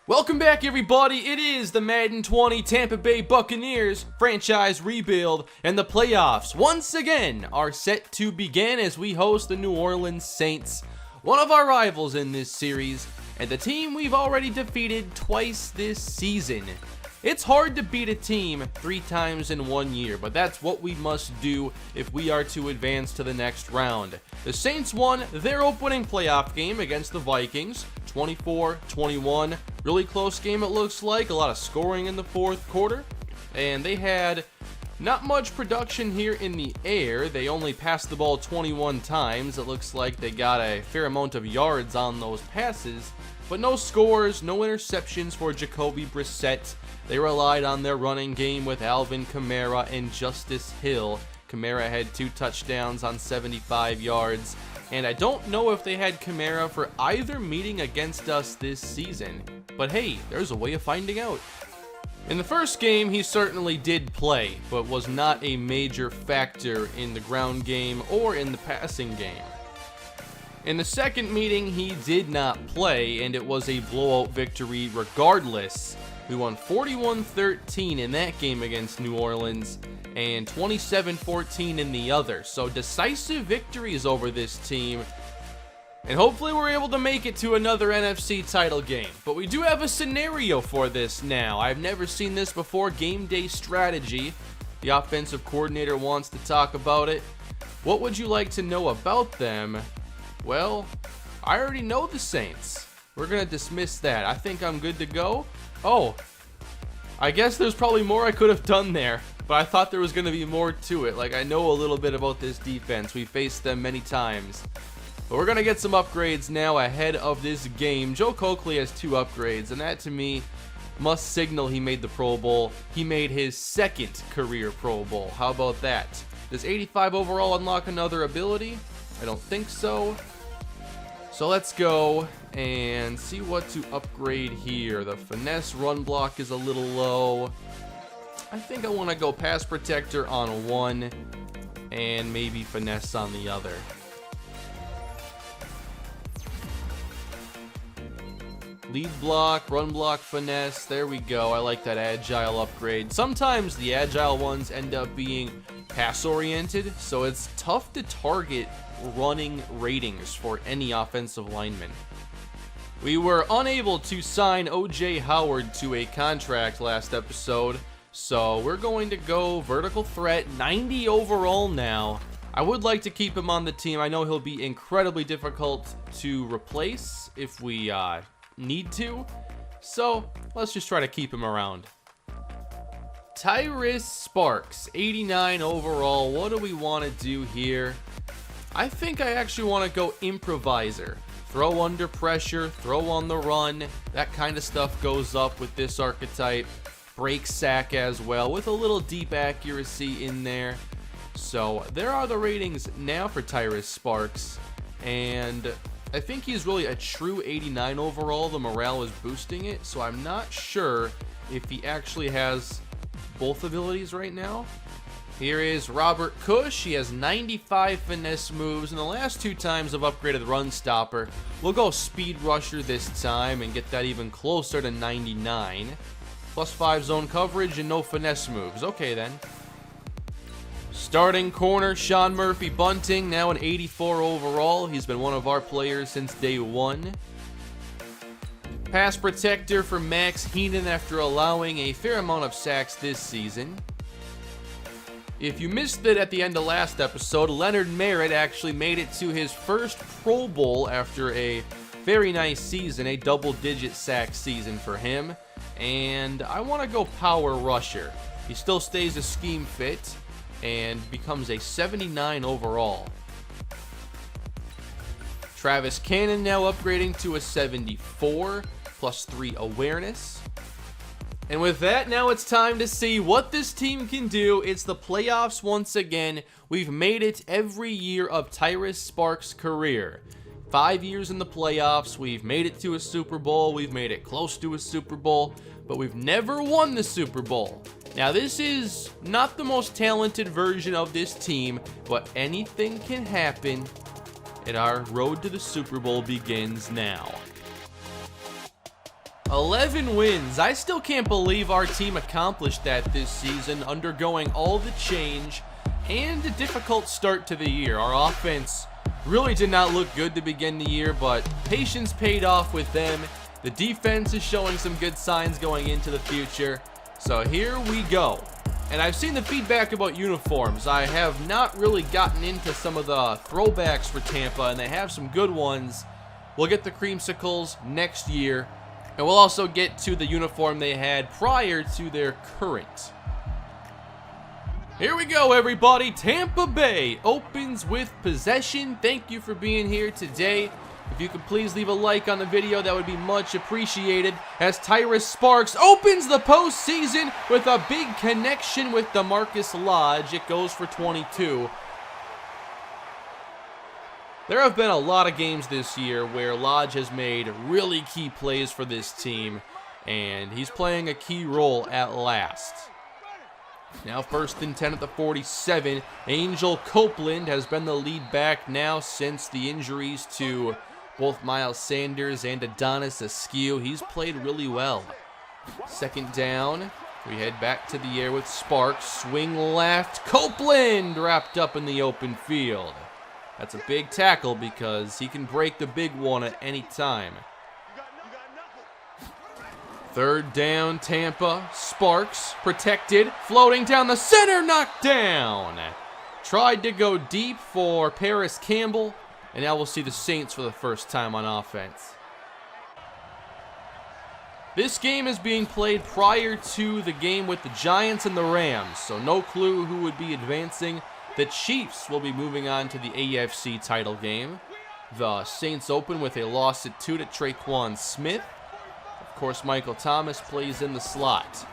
Welcome back, everybody. It is the Madden 20 Tampa Bay Buccaneers franchise rebuild, and the playoffs once again are set to begin as we host the New Orleans Saints, one of our rivals in this series, and the team we've already defeated twice this season. It's hard to beat a team 3 times in 1 year, but that's what we must do if we are to advance to the next round. The Saints won their opening playoff game against the Vikings, 24-21. Really close game, it looks like. A lot of scoring in the fourth quarter. And they had not much production here in the air. They only passed the ball 21 times. It looks like they got a fair amount of yards on those passes, but no scores, no interceptions for Jacoby Brissett. They relied on their running game with Alvin Kamara and Justice Hill. Kamara had 2 touchdowns on 75 yards. And I don't know if they had Kamara for either meeting against us this season. But hey, there's a way of finding out. In the first game, he certainly did play, but was not a major factor in the ground game or in the passing game. In the second meeting, he did not play, and it was a blowout victory regardless. We won 41-13 in that game against New Orleans, and 27-14 in the other. So decisive victories over this team, and hopefully we're able to make it to another NFC title game. But we do have a scenario for this now. I've never seen this before. Game day strategy. The offensive coordinator wants to talk about it. What would you like to know about them? Well, I already know the Saints. We're going to dismiss that. I think I'm good to go. Oh, I guess there's probably more I could have done there, but I thought there was going to be more to it. Like, I know a little bit about this defense. We faced them many times. But we're going to get some upgrades now ahead of this game. Joe Coakley has 2 upgrades, and that to me must signal he made the Pro Bowl. He made his 2nd career Pro Bowl. How about that? Does 85 overall unlock another ability? I don't think so. So let's go and see what to upgrade here. The finesse run block is a little low. I think I want to go pass protector on one and maybe finesse on the other. Lead block, run block, finesse. There we go. I like that agile upgrade. Sometimes the agile ones end up being pass oriented, so it's tough to target running ratings for any offensive lineman. We were unable to sign O.J. Howard to a contract last episode, so we're going to go vertical threat, 90 overall now. I would like to keep him on the team. I know he'll be incredibly difficult to replace if we need to, so let's just try to keep him around. Tyrus Sparks, 89 overall. What do we want to do here? I think I actually want to go improviser. Throw under pressure, throw on the run. That kind of stuff goes up with this archetype. Break sack as well, with a little deep accuracy in there. So there are the ratings now for Tyrus Sparks. And I think he's really a true 89 overall. The morale is boosting it, so I'm not sure if he actually has both abilities right now. Here is Robert Cush. He has 95 finesse moves, and the last 2 times I've upgraded run stopper. We'll go speed rusher this time and get that even closer to 99. +5 zone coverage and no finesse moves. Okay then. Starting corner, Sean Murphy Bunting, now an 84 overall. He's been one of our players since day 1. Pass protector for Max Heenan after allowing a fair amount of sacks this season. If you missed it at the end of last episode, Leonard Merritt actually made it to his first Pro Bowl after a very nice season, a double-digit sack season for him. And I want to go power rusher. He still stays a scheme fit and becomes a 79 overall. Travis Cannon now upgrading to a 74, +3 awareness. And with that, now it's time to see what this team can do. It's the playoffs once again. We've made it every year of Tyrus Sparks' career. 5 years in the playoffs. We've made it to a Super Bowl. We've made it close to a Super Bowl, but we've never won the Super Bowl. Now, this is not the most talented version of this team, but anything can happen, and our road to the Super Bowl begins now. 11 wins. I still can't believe our team accomplished that this season, undergoing all the change and a difficult start to the year. Our offense really did not look good to begin the year, but patience paid off with them. The defense is showing some good signs going into the future. So here we go. And I've seen the feedback about uniforms. I have not really gotten into some of the throwbacks for Tampa, and they have some good ones. We'll get the creamsicles next year. And we'll also get to the uniform they had prior to their current. Here we go, everybody. Tampa Bay opens with possession. Thank you for being here today. If you could please leave a like on the video, that would be much appreciated. As Tyrus Sparks opens the postseason with a big connection with DeMarcus Lodge. It goes for 22. There have been a lot of games this year where Lodge has made really key plays for this team, and he's playing a key role at last. Now 1st and 10 at the 47. Angel Copeland has been the lead back now since the injuries to both Miles Sanders and Adonis Askew. He's played really well. 2nd down. We head back to the air with Sparks. Swing left. Copeland wrapped up in the open field. That's a big tackle because he can break the big one at any time. 3rd down, Tampa. Sparks protected, floating down the center, knocked down. Tried to go deep for Paris Campbell, and now we'll see the Saints for the first time on offense. This game is being played prior to the game with the Giants and the Rams, so no clue who would be advancing. The Chiefs will be moving on to the AFC title game. The Saints open with a loss at 2 to Traquan Smith. Of course, Michael Thomas plays in the slot.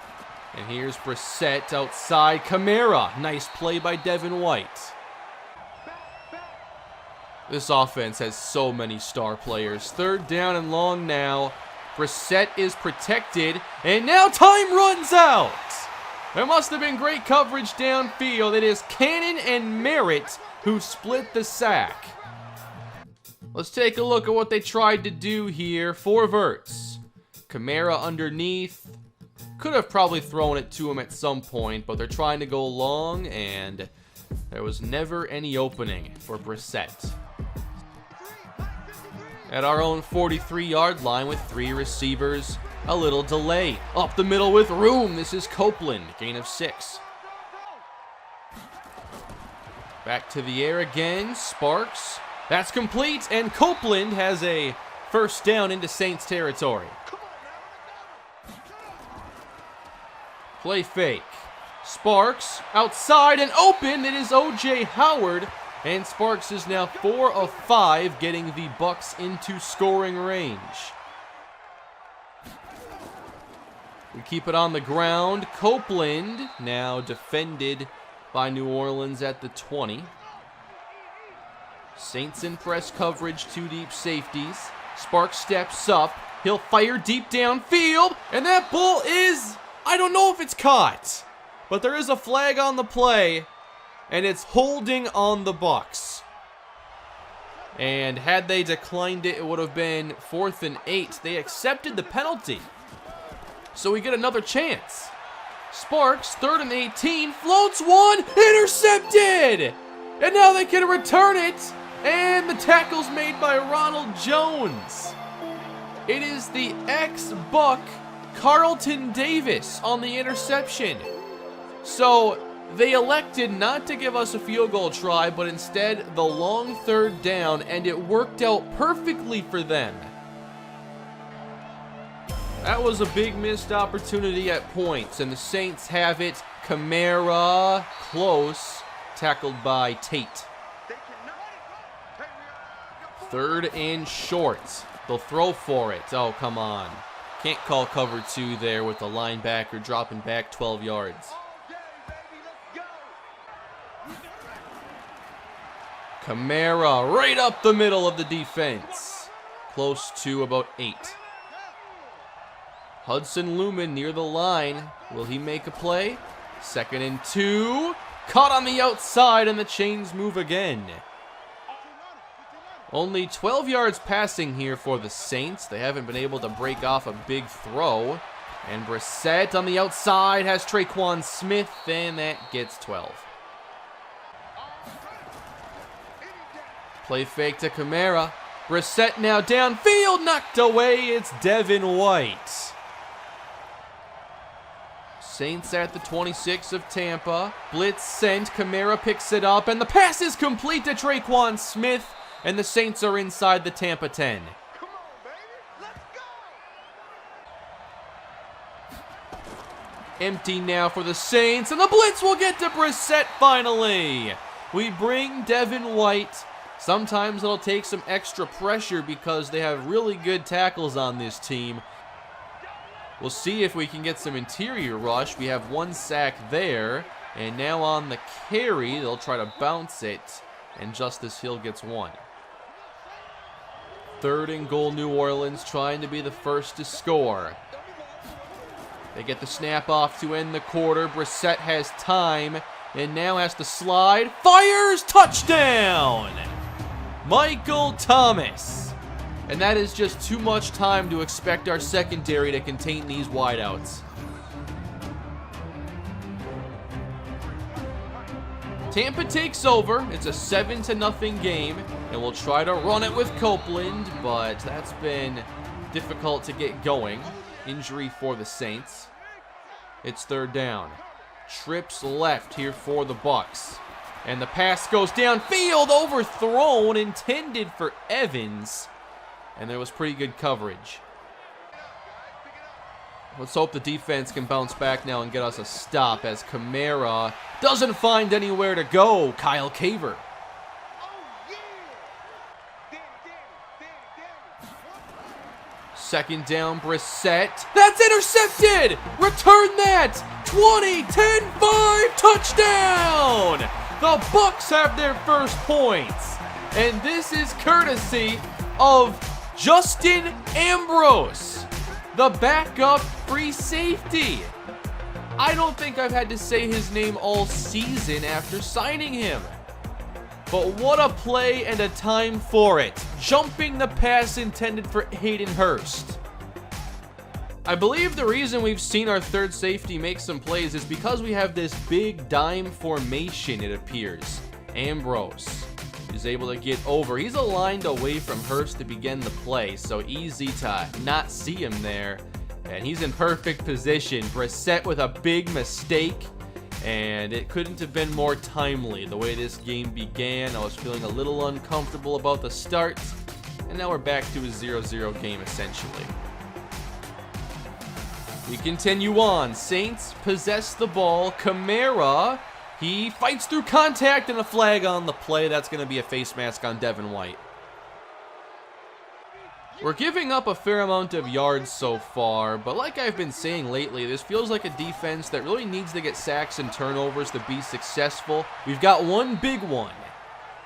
And here's Brissett outside. Kamara. Nice play by Devin White. This offense has so many star players. 3rd down and long now. Brissett is protected. And now time runs out. There must have been great coverage downfield. It is Cannon and Merritt who split the sack. Let's take a look at what they tried to do here. 4 verts. Kamara underneath. Could have probably thrown it to him at some point, but they're trying to go long, and there was never any opening for Brissett. At our own 43-yard line with 3 receivers. A little delay. Up the middle with room. This is Copeland. Gain of 6. Back to the air again. Sparks. That's complete. And Copeland has a 1st down into Saints territory. Play fake. Sparks outside and open. It is O.J. Howard. And Sparks is now 4 of 5, getting the Bucs into scoring range. We keep it on the ground. Copeland now defended by New Orleans at the 20. Saints in press coverage, 2 deep safeties. Sparks steps up. He'll fire deep downfield. And that ball is, I don't know if it's caught, but there is a flag on the play, and it's holding on the Bucs. And had they declined it, it would have been 4th and 8. They accepted the penalty. So we get another chance. Sparks, 3rd and 18, floats one, intercepted! And now they can return it, and the tackle's made by Ronald Jones. It is the ex-Buck Carlton Davis on the interception. So they elected not to give us a field goal try, but instead the long 3rd down, and it worked out perfectly for them. That was a big missed opportunity at points, and the Saints have it. Kamara, close, tackled by Tate. 3rd and short. They'll throw for it. Oh, come on. Can't call cover 2 there with the linebacker dropping back 12 yards. Kamara right up the middle of the defense. Close to about 8. Hudson Lumen near the line. Will he make a play? 2nd and 2. Caught on the outside, and the chains move again. Only 12 yards passing here for the Saints. They haven't been able to break off a big throw. And Brissett on the outside has Traquan Smith, and that gets 12. Play fake to Kamara. Brissett now downfield, knocked away. It's Devin White. Saints at the 26 of Tampa. Blitz sent. Kamara picks it up, and the pass is complete to Traquan Smith, and the Saints are inside the Tampa 10. Come on, baby. Let's go. Empty now for the Saints, and the blitz will get to Brissett finally. We bring Devin White. Sometimes it'll take some extra pressure because they have really good tackles on this team. We'll see if we can get some interior rush. We have 1 sack there, and now on the carry, they'll try to bounce it, and Justice Hill gets 1. 3rd and goal, New Orleans, trying to be the first to score. They get the snap off to end the quarter. Brissett has time, and now has to slide. Fires! Touchdown! Michael Thomas. And that is just too much time to expect our secondary to contain these wideouts. Tampa takes over. It's a 7-0 game, and we'll try to run it with Copeland, but that's been difficult to get going. Injury for the Saints. It's 3rd down. Trips left here for the Bucs. And the pass goes downfield, overthrown, intended for Evans. And there was pretty good coverage. Let's hope the defense can bounce back now and get us a stop as Kamara doesn't find anywhere to go. Kyle Caver. Second down, Brissett. That's intercepted! Return that! 20, 10, 5, touchdown! The Bucs have their first points. And this is courtesy of Justin Ambrose, the backup free safety. I don't think I've had to say his name all season after signing him. But what a play and a time for it. Jumping the pass intended for Hayden Hurst. I believe the reason we've seen our 3rd safety make some plays is because we have this big dime formation, it appears. Ambrose is able to get over. He's aligned away from Hurst to begin the play, so easy to not see him there. And he's in perfect position. Brissett with a big mistake, and it couldn't have been more timely. The way this game began, I was feeling a little uncomfortable about the start, and now we're back to a 0-0 game essentially. We continue on. Saints possess the ball. Kamara, he fights through contact and a flag on the play. That's going to be a face mask on Devin White. We're giving up a fair amount of yards so far, but like I've been saying lately, this feels like a defense that really needs to get sacks and turnovers to be successful. We've got one big one.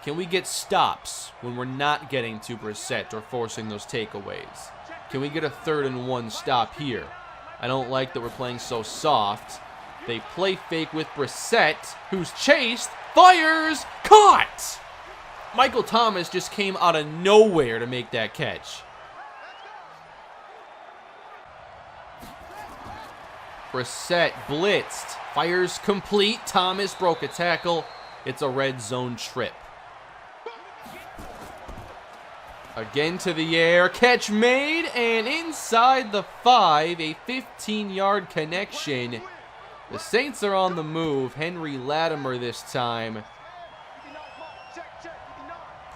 Can we get stops when we're not getting to Brissett or forcing those takeaways? Can we get a 3rd and 1 stop here? I don't like that we're playing so soft. They play fake with Brissett, who's chased, fires, caught! Michael Thomas just came out of nowhere to make that catch. Brissett blitzed, fires complete. Thomas broke a tackle. It's a red zone trip. Again to the air, catch made, and inside the 5, a 15-yard connection. The Saints are on the move. Henry Latimer this time.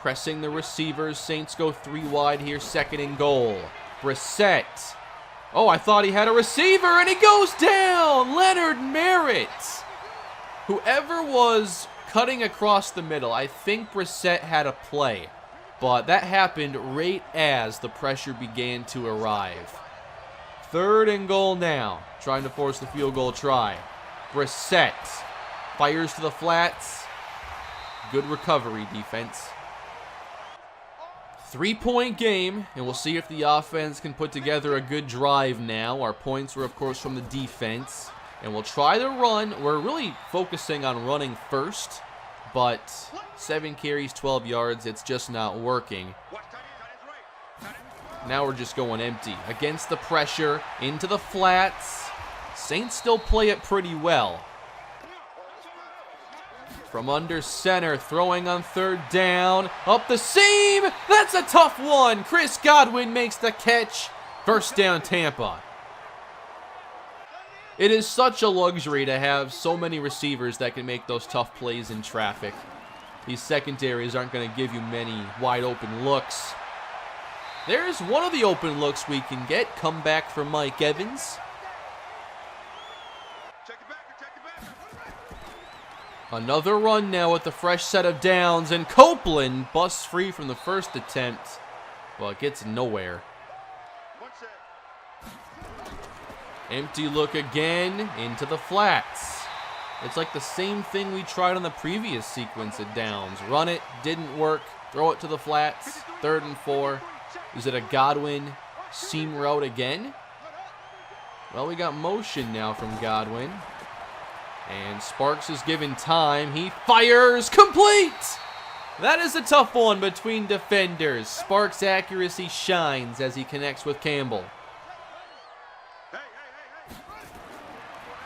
Pressing the receivers. Saints go 3 wide here, 2nd and goal. Brissett. Oh, I thought he had a receiver, and he goes down! Leonard Merritt. Whoever was cutting across the middle, I think Brissett had a play. But that happened right as the pressure began to arrive. 3rd and goal now. Trying to force the field goal try. Brissett fires to the flats. Good recovery defense. 3-point game, and we'll see if the offense can put together a good drive now. Our points were, of course, from the defense. And we'll try to run. We're really focusing on running first. but 7 carries, 12 yards, it's just not working. Now we're just going empty. Against the pressure, into the flats. Saints still play it pretty well. From under center, throwing on 3rd down. Up the seam! That's a tough one! Chris Godwin makes the catch. 1st down, Tampa. It is such a luxury to have so many receivers that can make those tough plays in traffic. These secondaries aren't going to give you many wide open looks. There's one of the open looks we can get. Come back for Mike Evans. Another run now with the fresh set of downs, and Copeland busts free from the first attempt, but gets nowhere. Empty look again, into the flats. It's like the same thing we tried on the previous sequence of downs. Run it, didn't work, throw it to the flats, 3rd and 4. Is it a Godwin seam route again? Well, we got motion now from Godwin. And Sparks is given time. He fires, complete! That is a tough one between defenders. Sparks' accuracy shines as he connects with Campbell.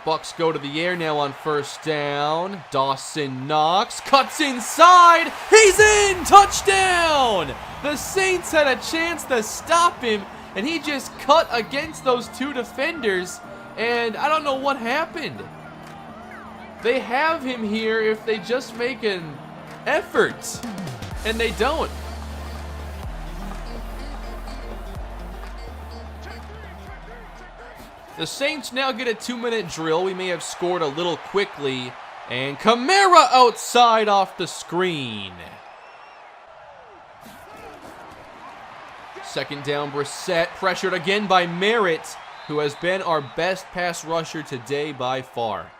Bucs go to the air now on 1st down. Dawson Knox cuts inside. He's in! Touchdown! The Saints had a chance to stop him, and he just cut against those 2 defenders, and I don't know what happened. They have him here if they just make an effort, and they don't. The Saints now get a 2-minute drill. We may have scored a little quickly. And Kamara outside off the screen. 2nd down, Brissett pressured again by Merritt, who has been our best pass rusher today by far.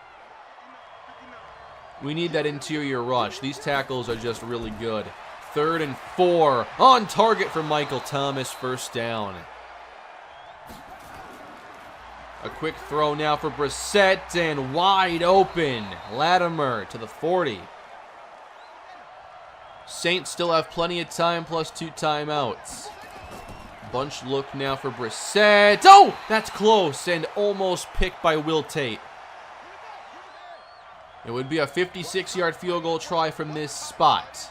We need that interior rush. These tackles are just really good. 3rd and 4. On target for Michael Thomas, 1st down. A quick throw now for Brissett, and wide open. Latimer to the 40. Saints still have plenty of time, plus 2 timeouts. Bunch look now for Brissett. Oh, that's close and almost picked by Will Tate. It would be a 56-yard field goal try from this spot.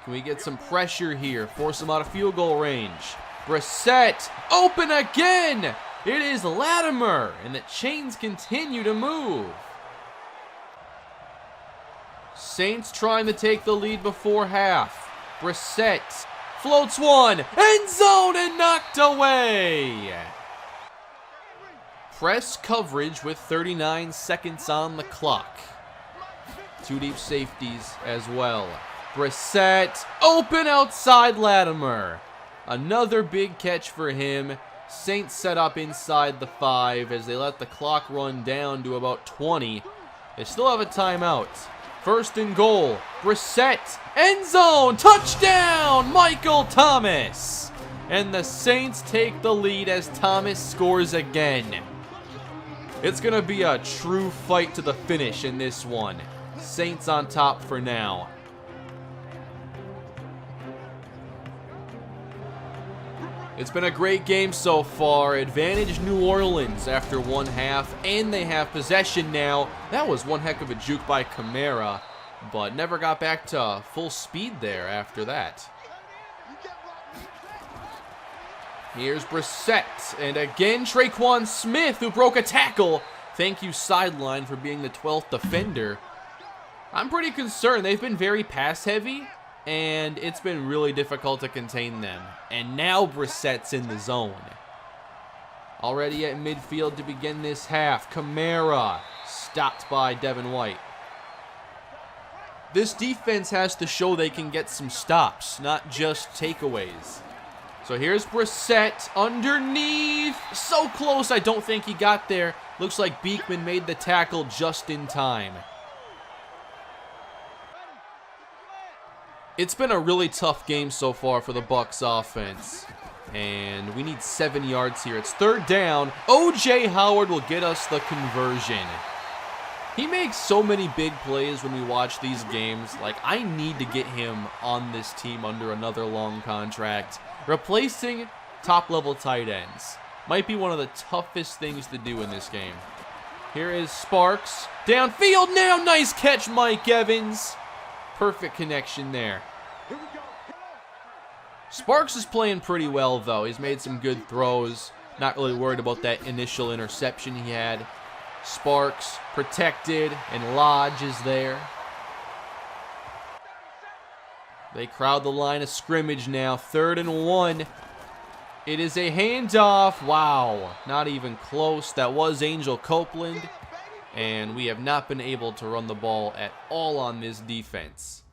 Can we get some pressure here? Force them out of field goal range. Brissett, open again! It is Latimer, and the chains continue to move. Saints trying to take the lead before half. Brissett floats one, end zone, and knocked away. Press coverage with 39 seconds on the clock. 2 deep safeties as well. Brissett, open outside Latimer. Another big catch for him. Saints set up inside the 5 as they let the clock run down to about 20. They still have a timeout. 1st and goal. Brissett, end zone, touchdown, Michael Thomas. And the Saints take the lead as Thomas scores again. It's going to be a true fight to the finish in this one. Saints on top for now. It's been a great game so far. Advantage New Orleans after 1 half, and they have possession now. That was one heck of a juke by Kamara, but never got back to full speed there after that. Here's Brissett, and again Traquan Smith, who broke a tackle. Thank you, sideline, for being the 12th defender. I'm pretty concerned. They've been very pass-heavy, and it's been really difficult to contain them. And now Brissett's in the zone. Already at midfield to begin this half. Kamara stopped by Devin White. This defense has to show they can get some stops, not just takeaways. So here's Brissett underneath. So close, I don't think he got there. Looks like Beekman made the tackle just in time. It's been a really tough game so far for the Bucs offense. And we need 7 yards here. It's 3rd down. O.J. Howard will get us the conversion. He makes so many big plays when we watch these games. Like, I need to get him on this team under another long contract. Replacing top-level tight ends might be one of the toughest things to do in this game. Here is Sparks. Downfield now. Nice catch, Mike Evans. Perfect connection there. Sparks is playing pretty well, though. He's made some good throws. Not really worried about that initial interception he had. Sparks protected, and Lodge is there. They crowd the line of scrimmage now. 3rd and 1. It is a handoff. Wow, not even close. That was Angel Copeland, and we have not been able to run the ball at all on this defense.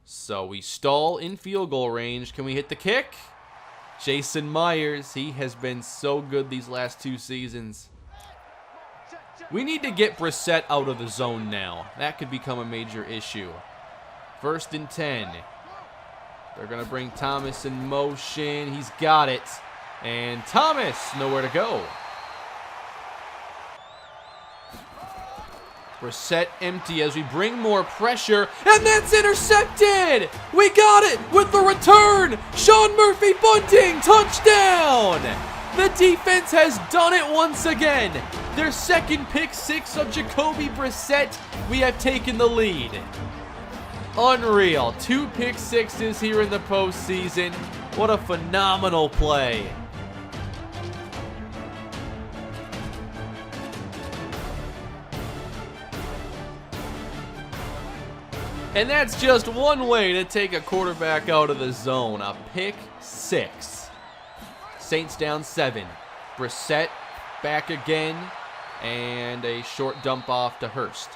So we stall in field goal range. Can we hit the kick? Jason Myers, he has been so good these last 2 seasons. We need to get Brissett out of the zone now. That could become a major issue. 1st and 10. They're going to bring Thomas in motion. He's got it. And Thomas, nowhere to go. Brissett empty as we bring more pressure. And that's intercepted! We got it with the return! Sean Murphy Bunting, touchdown! The defense has done it once again. Their 2nd pick 6 of Jacoby Brissett. We have taken the lead. Unreal. 2 pick 6s here in the postseason. What a phenomenal play. And that's just one way to take a quarterback out of the zone. A pick 6. Saints down 7. Brissett back again. And a short dump off to Hurst.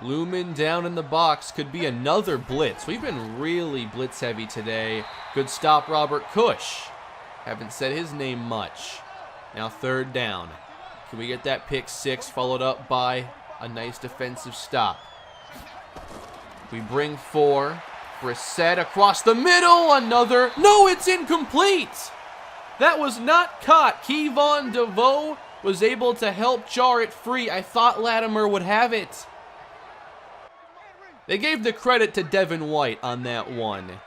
Lumen down in the box. Could be another blitz. We've been really blitz heavy today. Good stop, Robert Cush. Haven't said his name much. Now 3rd down. Can we get that pick 6 followed up by a nice defensive stop? We bring 4. Brissett across the middle. Another. No, it's incomplete. That was not caught. Kevon DeVoe was able to help jar it free. I thought Latimer would have it. They gave the credit to Devin White on that one.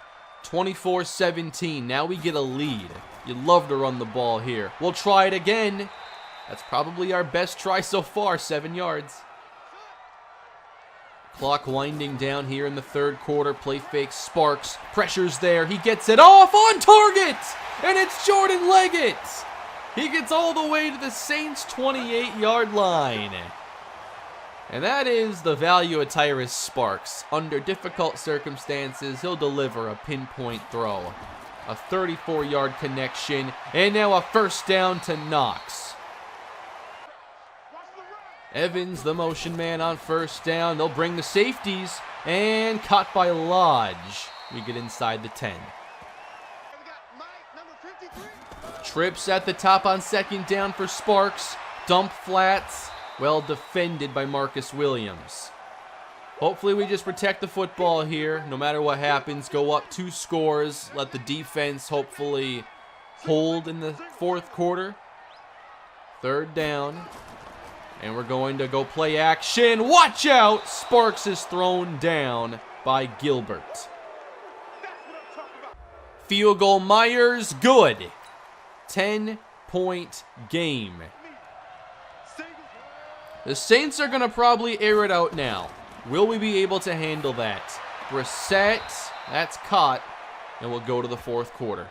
24-17. Now we get a lead. You'd love to run the ball here. We'll try it again. That's probably our best try so far. 7 yards. Clock winding down here in the 3rd quarter. Play fake. Sparks. Pressure's there. He gets it off on target. And it's Jordan Leggett. He gets all the way to the Saints' 28-yard line. And that is the value of Tyrus Sparks. Under difficult circumstances, he'll deliver a pinpoint throw. A 34-yard connection. And now a 1st down to Knox. Evans, the motion man on 1st down. They'll bring the safeties. And caught by Lodge. We get inside the 10. Trips at the top on 2nd down for Sparks. Dump flats. Well defended by Marcus Williams. Hopefully we just protect the football here. No matter what happens, go up 2 scores. Let the defense hopefully hold in the 4th quarter. 3rd down. And we're going to go play action. Watch out! Sparks is thrown down by Gilbert. Field goal Myers, good. 10-point game. The Saints are going to probably air it out now. Will we be able to handle that? Brissett, that's caught, and we'll go to the 4th quarter.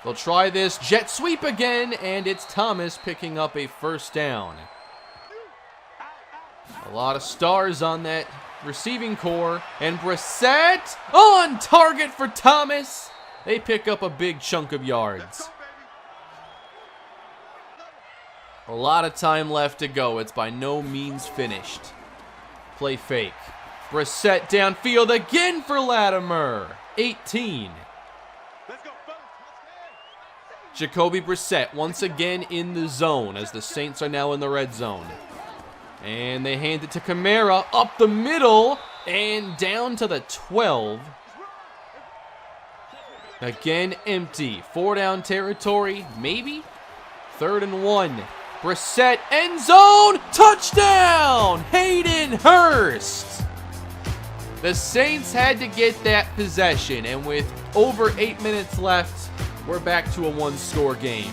They'll try this jet sweep again, and it's Thomas picking up a 1st down. A lot of stars on that receiving core, and Brissett on target for Thomas. They pick up a big chunk of yards. A lot of time left to go. It's by no means finished. Play fake. Brissett downfield again for Latimer. 18. Jacoby Brissett once again in the zone as the Saints are now in the red zone. And they hand it to Kamara up the middle and down to the 12. Again empty. 4 down territory, maybe? 3rd and 1. Brissett, end zone, touchdown! Hayden Hurst! The Saints had to get that possession, and with over 8 minutes left, we're back to a one-score game.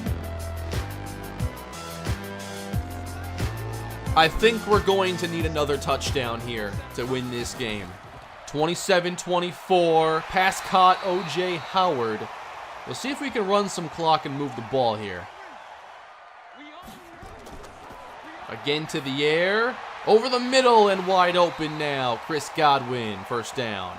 I think we're going to need another touchdown here to win this game. 27-24, pass caught O.J. Howard. We'll see if we can run some clock and move the ball here. Again to the air, over the middle and wide open now. Chris Godwin, first down.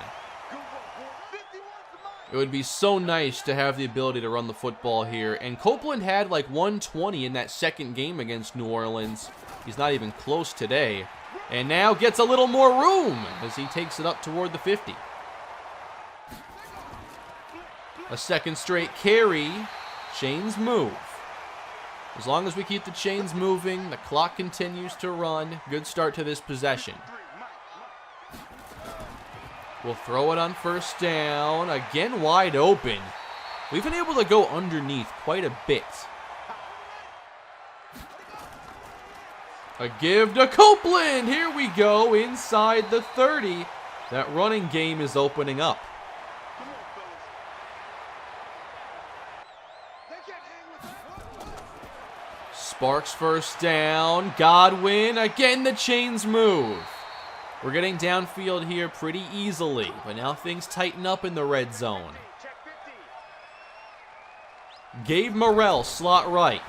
It would be so nice to have the ability to run the football here. And Copeland had like 120 in that second game against New Orleans. He's not even close today. And now gets a little more room as he takes it up toward the 50. A second straight carry. Chains move. As long as we keep the chains moving, the clock continues to run. Good start to this possession. We'll throw it on first down. Again, wide open. We've been able to go underneath quite a bit. A give to Copeland. Here we go, inside the 30. That running game is opening up. Sparks first down. Godwin. Again, the chains move. We're getting downfield here pretty easily, but now things tighten up in the red zone. Gabe Morrell, slot right.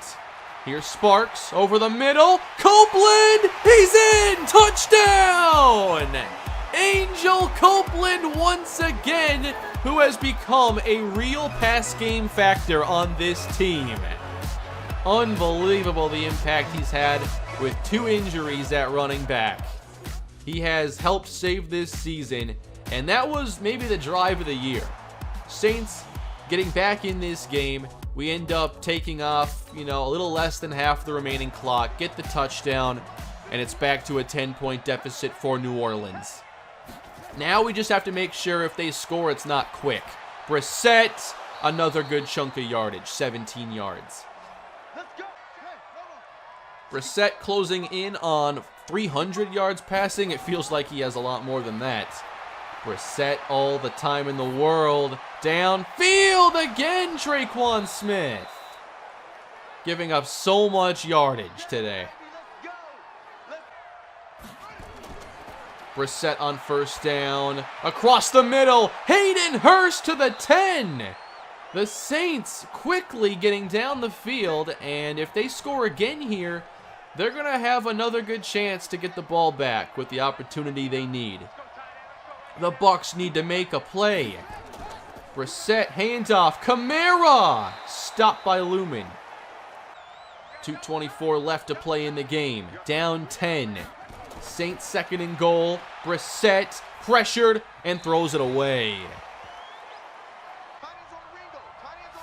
Here's Sparks, over the middle. Copeland, he's in! Touchdown! Angel Copeland once again, who has become a real pass game factor on this team. Unbelievable the impact he's had with 2 injuries at running back. He has helped save this season, and that was maybe the drive of the year. Saints getting back in this game. We end up taking off, a little less than half the remaining clock, get the touchdown, and it's back to a 10-point deficit for New Orleans. Now we just have to make sure if they score, it's not quick. Brissett, another good chunk of yardage, 17 yards. Brissett closing in on 300 yards passing. It feels like he has a lot more than that. Brissett all the time in the world. Downfield again, Traquan Smith. Giving up so much yardage today. Brissett on first down. Across the middle. Hayden Hurst to the 10. The Saints quickly getting down the field. And if they score again here, they're going to have another good chance to get the ball back with the opportunity they need. The Bucs need to make a play. Brissett, handoff. Kamara! Stopped by Lumen. 2:24 left to play in the game. Down 10. Saints second and goal. Brissett pressured and throws it away.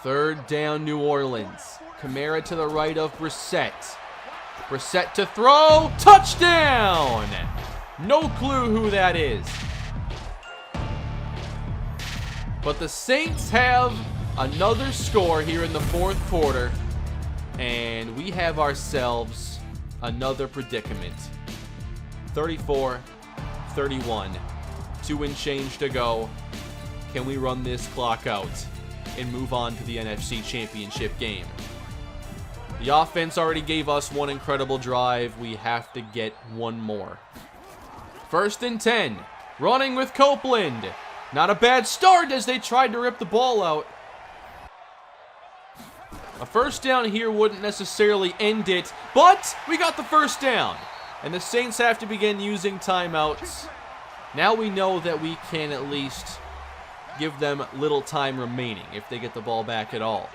Third down, New Orleans. Kamara to the right of Brissett. Brissett to throw. Touchdown! No clue who that is. But the Saints have another score here in the fourth quarter. And we have ourselves another predicament. 34-31. 2 and change to go. Can we run this clock out and move on to the NFC Championship game? The offense already gave us one incredible drive. We have to get one more. 1st and 10. Running with Copeland. Not a bad start as they tried to rip the ball out. A first down here wouldn't necessarily end it, but we got the first down. And the Saints have to begin using timeouts. Now we know that we can at least give them little time remaining if they get the ball back at all.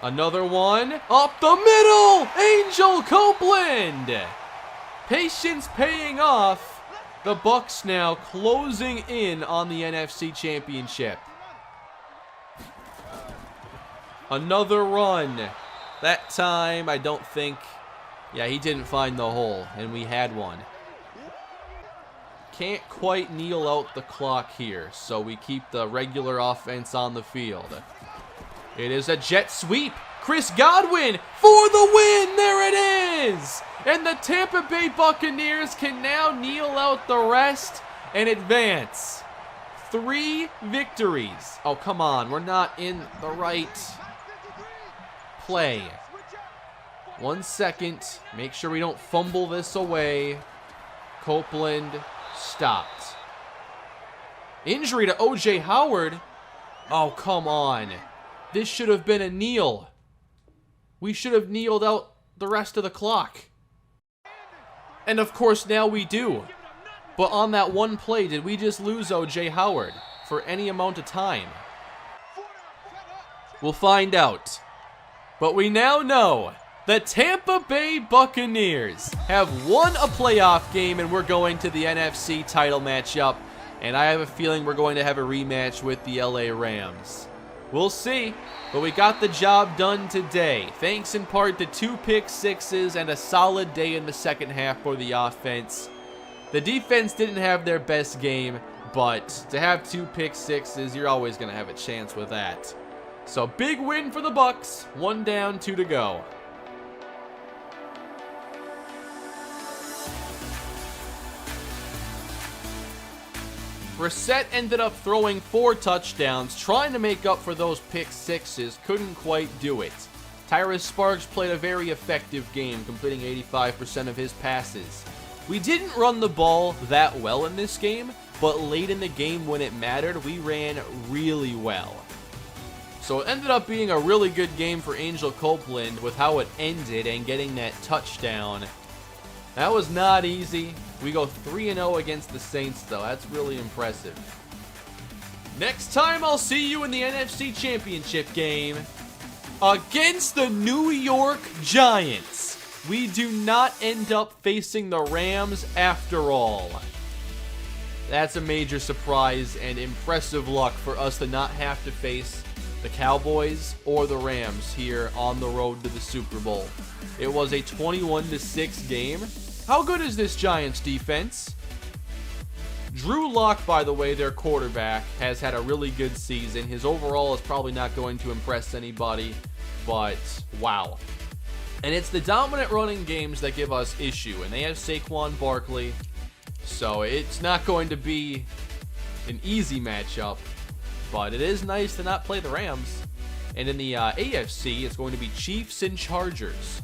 Another one. Up the middle. Angel Copeland. Patience paying off. The Bucs now closing in on the NFC Championship. Another run. That time, I don't think... Yeah, he didn't find the hole, and we had one. Can't quite kneel out the clock here, so we keep the regular offense on the field. It is a jet sweep. Chris Godwin for the win. There it is. And the Tampa Bay Buccaneers can now kneel out the rest and advance. 3 victories. Oh, come on. We're not in the right play. 1 second. Make sure we don't fumble this away. Copeland stopped. Injury to O.J. Howard. Oh, come on. This should have been a kneel. We should have kneeled out the rest of the clock. And of course now we do. But on that one play, did we just lose O.J. Howard for any amount of time? We'll find out. But we now know the Tampa Bay Buccaneers have won a playoff game, and we're going to the NFC title matchup. And I have a feeling we're going to have a rematch with the LA Rams. We'll see, but we got the job done today, thanks in part to 2 pick sixes and a solid day in the second half for the offense. The defense didn't have their best game, but to have 2 pick sixes, you're always going to have a chance with that. So big win for the Bucs, 1 down, 2 to go. Brissett ended up throwing 4 touchdowns, trying to make up for those pick sixes, couldn't quite do it. Tyrus Sparks played a very effective game, completing 85% of his passes. We didn't run the ball that well in this game, but late in the game when it mattered, we ran really well. So it ended up being a really good game for Angel Copeland with how it ended and getting that touchdown. That was not easy. We go 3-0 against the Saints, though. That's really impressive. Next time, I'll see you in the NFC Championship game against the New York Giants. We do not end up facing the Rams after all. That's a major surprise and impressive luck for us to not have to face the Cowboys or the Rams here on the road to the Super Bowl. It was a 21-6 game. How good is this Giants defense? Drew Lock, by the way, their quarterback, has had a really good season. His overall is probably not going to impress anybody, but wow. And it's the dominant running games that give us issue, and they have Saquon Barkley, so it's not going to be an easy matchup, but it is nice to not play the Rams. And in the AFC, it's going to be Chiefs and Chargers.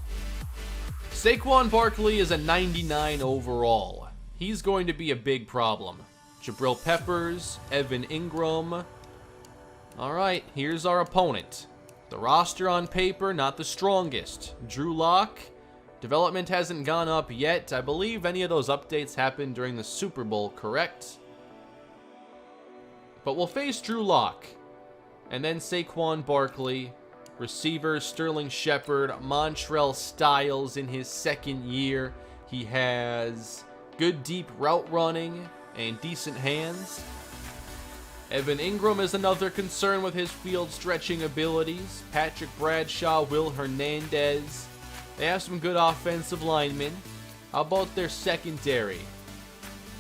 Saquon Barkley is a 99 overall. He's going to be a big problem. Jabril Peppers, Evan Ingram. All right, here's our opponent. The roster on paper, not the strongest. Drew Lock. Development hasn't gone up yet. I believe any of those updates happened during the Super Bowl, correct? But we'll face Drew Lock. And then Saquon Barkley. Receivers, Sterling Shepard, Montrell Styles in his second year. He has good deep route running and decent hands. Evan Ingram is another concern with his field stretching abilities. Patrick Bradshaw, Will Hernandez. They have some good offensive linemen. How about their secondary?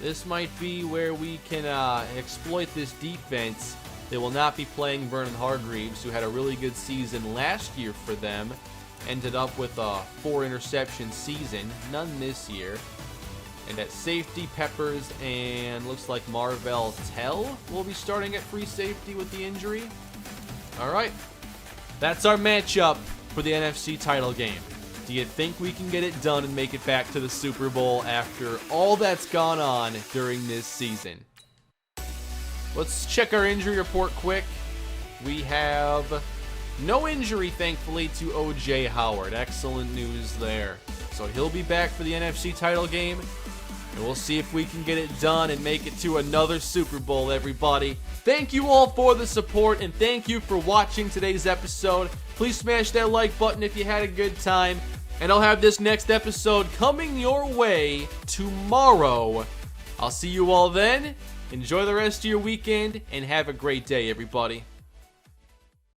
This might be where we can exploit this defense. They will not be playing Vernon Hargreaves, who had a really good season last year for them. Ended up with a 4-interception season. None this year. And at safety, Peppers and looks like Marvell Tell will be starting at free safety with the injury. All right. That's our matchup for the NFC title game. Do you think we can get it done and make it back to the Super Bowl after all that's gone on during this season? Let's check our injury report quick. We have no injury, thankfully, to O.J. Howard. Excellent news there. So he'll be back for the NFC title game. And we'll see if we can get it done and make it to another Super Bowl, everybody. Thank you all for the support, and thank you for watching today's episode. Please smash that like button if you had a good time. And I'll have this next episode coming your way tomorrow. I'll see you all then. Enjoy the rest of your weekend, and have a great day, everybody.